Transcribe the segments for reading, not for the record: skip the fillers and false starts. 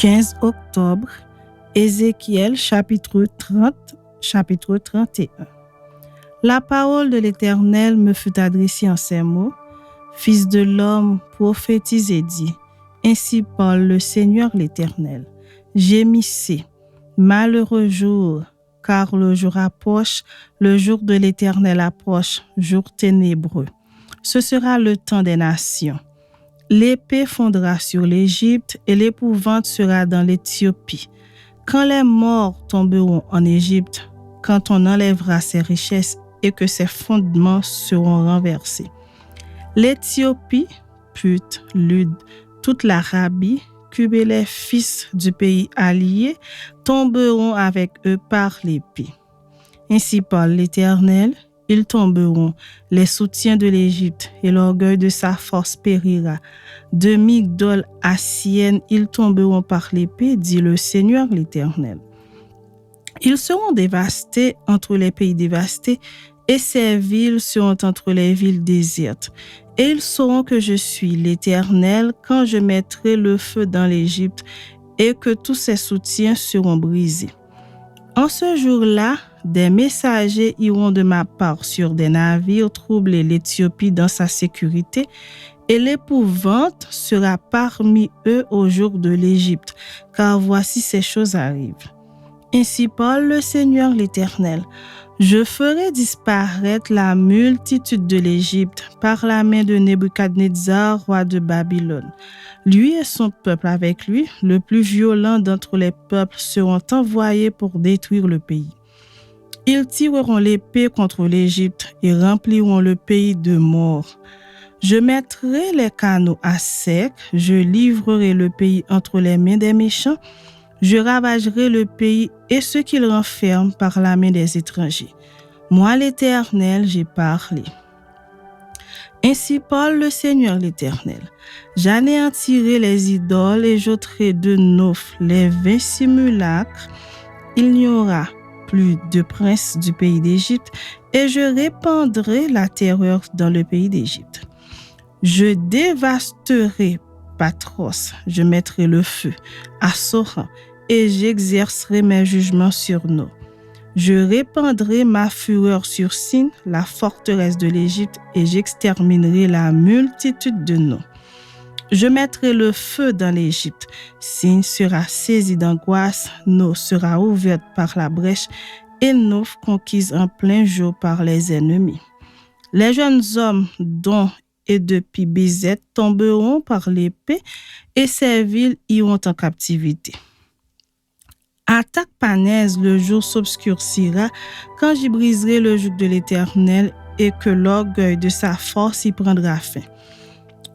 15 octobre, Ézéchiel chapitre 30, chapitre 31. La parole de l'Éternel me fut adressée en ces mots. Fils de l'homme, prophétise et dis, ainsi parle le Seigneur l'Éternel. Gémissez, malheureux jour, car le jour approche, le jour de l'Éternel approche, jour ténébreux. Ce sera le temps des nations. L'épée fondra sur l'Égypte et l'épouvante sera dans l'Éthiopie. Quand les morts tomberont en Égypte, quand on enlèvera ses richesses et que ses fondements seront renversés. L'Éthiopie, Put, Lud, toute l'Arabie, Cube et les fils du pays allié tomberont avec eux par l'épée. Ainsi parle l'Éternel, ils tomberont, les soutiens de l'Égypte, et l'orgueil de sa force périra. De Migdol à Syène, ils tomberont par l'épée, dit le Seigneur l'Éternel. Ils seront dévastés entre les pays dévastés, et ces villes seront entre les villes désertes. Et ils sauront que je suis l'Éternel quand je mettrai le feu dans l'Égypte, et que tous ses soutiens seront brisés. En ce jour-là, des messagers iront de ma part sur des navires troubler l'Éthiopie dans sa sécurité, et l'épouvante sera parmi eux au jour de l'Égypte, car voici ces choses arrivent. Ainsi parle le Seigneur l'Éternel. Je ferai disparaître la multitude de l'Égypte par la main de Nebuchadnezzar, roi de Babylone. Lui et son peuple avec lui, le plus violent d'entre les peuples, seront envoyés pour détruire le pays. Ils tireront l'épée contre l'Égypte et rempliront le pays de morts. Je mettrai les canaux à sec, je livrerai le pays entre les mains des méchants, je ravagerai le pays et ce qu'il renferme par la main des étrangers. Moi, l'Éternel, j'ai parlé. Ainsi parle le Seigneur l'Éternel. J'anéantirai les idoles et j'ôterai de Noph les 20 simulacres. Il n'y aura plus de princes du pays d'Égypte et je répandrai la terreur dans le pays d'Égypte. Je dévasterai Patros, je mettrai le feu à Soran et j'exercerai mes jugements sur nous. Je répandrai ma fureur sur Sin, la forteresse de l'Égypte, et j'exterminerai la multitude de nous. Je mettrai le feu dans l'Égypte. Sin sera saisi d'angoisse, No sera ouverte par la brèche, et Noph conquise en plein jour par les ennemis. Les jeunes hommes dont et de Pi-Bézet tomberont par l'épée, et ces villes iront en captivité. À Tacpanès, le jour s'obscurcira quand j'y briserai le joug de l'Éternel et que l'orgueil de sa force y prendra fin.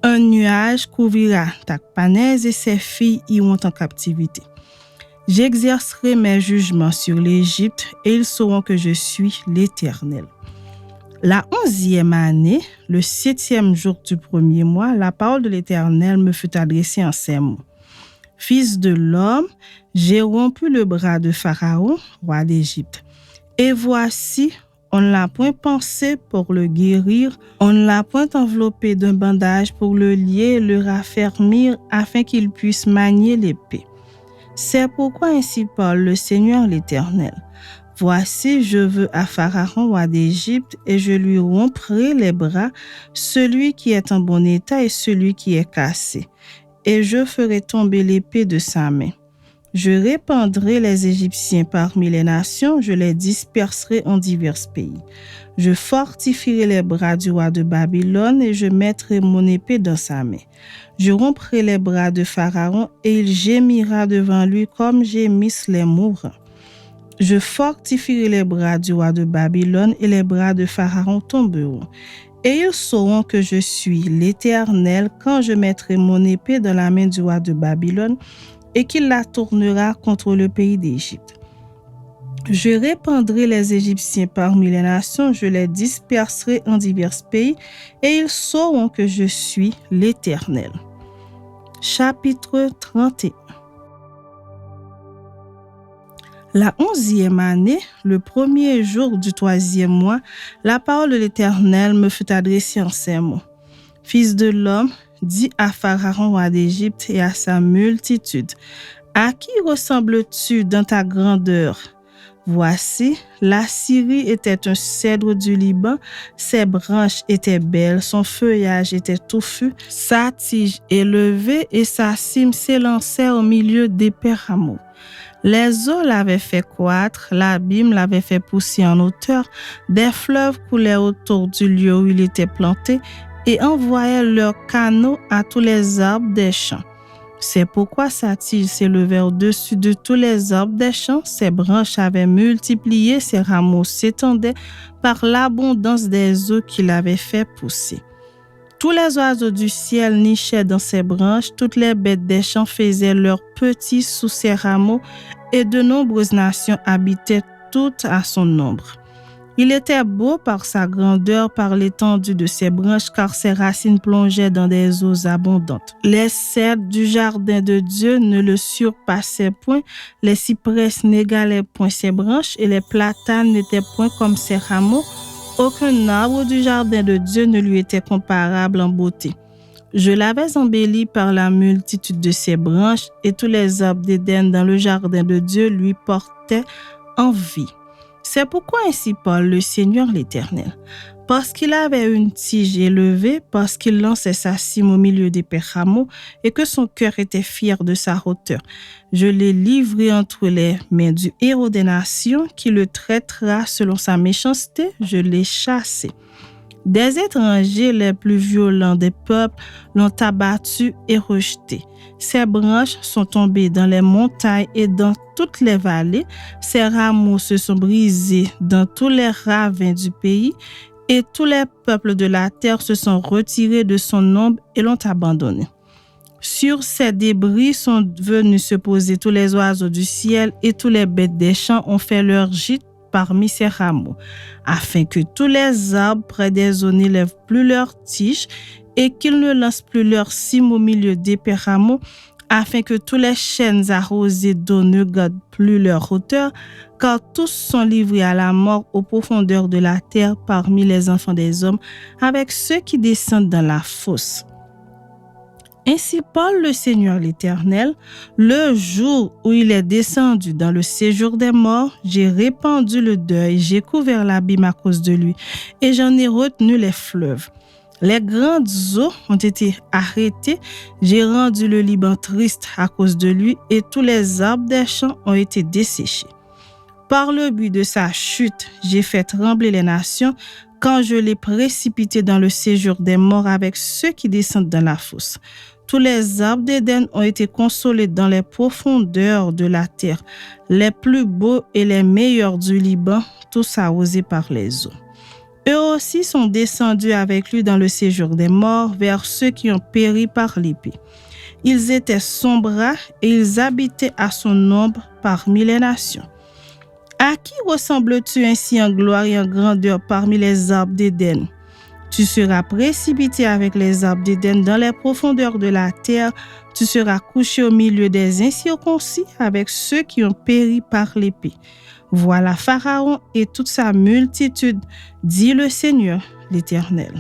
Un nuage couvrira Tacpanès et ses filles iront en captivité. J'exercerai mes jugements sur l'Égypte et ils sauront que je suis l'Éternel. La 11e année, le 7e jour du premier mois, la parole de l'Éternel me fut adressée en ces mots. Fils de l'homme, j'ai rompu le bras de Pharaon, roi d'Égypte. Et voici, on ne l'a point pensé pour le guérir, on ne l'a point enveloppé d'un bandage pour le lier et le raffermir afin qu'il puisse manier l'épée. C'est pourquoi ainsi parle le Seigneur l'Éternel. Voici, je veux à Pharaon, roi d'Égypte, et je lui romprai les bras, celui qui est en bon état et celui qui est cassé. Et je ferai tomber l'épée de sa main. Je répandrai les Égyptiens parmi les nations, je les disperserai en divers pays. Je fortifierai les bras du roi de Babylone et je mettrai mon épée dans sa main. Je romprai les bras de Pharaon et il gémira devant lui comme gémissent les mourants. Je fortifierai les bras du roi de Babylone et les bras de Pharaon tomberont. Et ils sauront que je suis l'Éternel quand je mettrai mon épée dans la main du roi de Babylone et qu'il la tournera contre le pays d'Égypte. Je répandrai les Égyptiens parmi les nations, je les disperserai en divers pays et ils sauront que je suis l'Éternel. Chapitre 31. La 11e année, le premier jour du 3e mois, la parole de l'Éternel me fut adressée en ces mots. Fils de l'homme, dis à Pharaon, roi d'Égypte, et à sa multitude, À qui ressembles-tu dans ta grandeur? Voici, la Syrie était un cèdre du Liban, ses branches étaient belles, son feuillage était touffu, sa tige élevée et sa cime s'élançait au milieu d'épais rameaux. Les eaux l'avaient fait croître, l'abîme l'avait fait pousser en hauteur, des fleuves coulaient autour du lieu où il était planté et envoyaient leurs canaux à tous les arbres des champs. C'est pourquoi sa tige s'élevait au-dessus de tous les arbres des champs, ses branches avaient multiplié, ses rameaux s'étendaient par l'abondance des eaux qu'il avait fait pousser. Tous les oiseaux du ciel nichaient dans ses branches, toutes les bêtes des champs faisaient leurs petits sous ses rameaux, et de nombreuses nations habitaient toutes à son ombre. Il était beau par sa grandeur, par l'étendue de ses branches, car ses racines plongeaient dans des eaux abondantes. Les cèdres du jardin de Dieu ne le surpassaient point, les cyprès n'égalaient point ses branches, et les platanes n'étaient point comme ses rameaux. Aucun arbre du jardin de Dieu ne lui était comparable en beauté. Je l'avais embelli par la multitude de ses branches, et tous les arbres d'Éden dans le jardin de Dieu lui portaient envie. C'est pourquoi ainsi parle le Seigneur l'Éternel. Parce qu'il avait une tige élevée, parce qu'il lançait sa cime au milieu des rameaux, et que son cœur était fier de sa hauteur. Je l'ai livré entre les mains du héros des nations, qui le traitera selon sa méchanceté, je l'ai chassé. Des étrangers les plus violents des peuples l'ont abattu et rejeté. Ses branches sont tombées dans les montagnes et dans toutes les vallées. Ses rameaux se sont brisés dans tous les ravins du pays. Et tous les peuples de la terre se sont retirés de son ombre et l'ont abandonné. Sur ces débris sont venus se poser tous les oiseaux du ciel et tous les bêtes des champs ont fait leur gîte parmi ces rameaux, afin que tous les arbres près des eaux n'élèvent plus leurs tiges et qu'ils ne lancent plus leurs cimes au milieu d'épais rameaux, afin que tous les chênes arrosés d'eau ne gardent plus leur hauteur, car tous sont livrés à la mort aux profondeurs de la terre parmi les enfants des hommes, avec ceux qui descendent dans la fosse. Ainsi parle le Seigneur l'Éternel, le jour où il est descendu dans le séjour des morts, j'ai répandu le deuil, j'ai couvert l'abîme à cause de lui, et j'en ai retenu les fleuves. Les grandes eaux ont été arrêtées, j'ai rendu le Liban triste à cause de lui, et tous les arbres des champs ont été desséchés. Par le but de sa chute, j'ai fait trembler les nations, quand je l'ai précipité dans le séjour des morts avec ceux qui descendent dans la fosse. Tous les arbres d'Éden ont été consolés dans les profondeurs de la terre, les plus beaux et les meilleurs du Liban, tous arrosés par les eaux. Eux aussi sont descendus avec lui dans le séjour des morts vers ceux qui ont péri par l'épée. Ils étaient son bras et ils habitaient à son ombre parmi les nations. À qui ressembles-tu ainsi en gloire et en grandeur parmi les arbres d'Éden? Tu seras précipité avec les arbres d'Éden dans les profondeurs de la terre. Tu seras couché au milieu des incirconcis avec ceux qui ont péri par l'épée. Voilà Pharaon et toute sa multitude, dit le Seigneur l'Éternel.